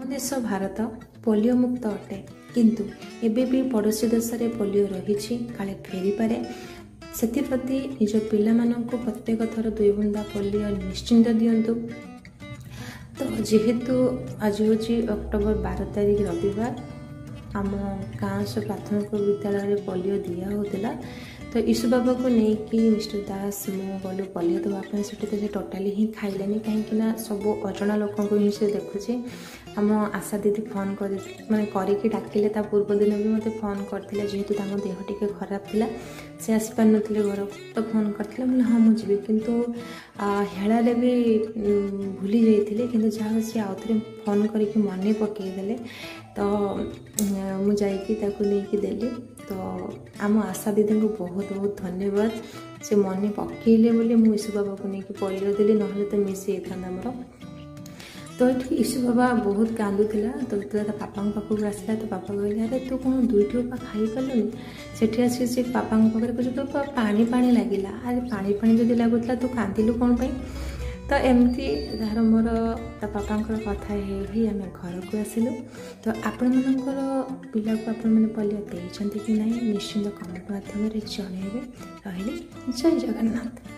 देश भारत पोलियो मुक्त अटे किंतु एबे भी पड़ोसी देश में पोलियो रही काले फेरी पारे से निज पिलामानंको प्रत्येक थर 2 बुंदा पोलियो निश्चिंत दिंतु। तो जेहेतु आज हूँ अक्टोबर 12 तारीख रविवार आम गाँव से प्राथमिक विद्यालय में पोलियो दिया होता। तो ईशु बाबा को लेकिन मिस्टर दास मु गलु पोलियो देवाई से टोटाली ही खाइलानी कहीं सब अजणा लोक ही से देखुचे। आम आशा दीदी फोन कर माने करके डाकिले पूर्व दिन भी मत फोन करते जेहेतु देह टी खराब थिला से आसी पार नथिले घर तो फोन करते बोले हाँ मुझे किंतु हेड़े भी भूली जाइए कि जहाँ सी आउ थे फोन करके मन पकईदे तो मुझे नहीं देली। तो आम आशा दीदी को बहुत बहुत धन्यवाद से मन पकईले बोली मुझे ईशु बाबा को लेकिन पोलियो देली ना तो मिस जाता मोर। तो ये ईशु बाबा बहुत कांदुला तो पापा पाखक आसला तो पापा कहले अरे तू कौन दुईटी उपा खाई पालुनी सेठी आसिक से पापा पाखे कहे तो पानी पानी लगिला अरे पानी पानी जब लगुला तू कांदिलु कौन पाई। तो एमती तार मोर पापा कथा ही आम घर को आसिलु। तो आपण मनकर पिला को आपण मैंने पोलियो देइछन्ति कि नहीं निश्चिंत कमेंट माध्यम जनइबे। रही जय जगन्नाथ।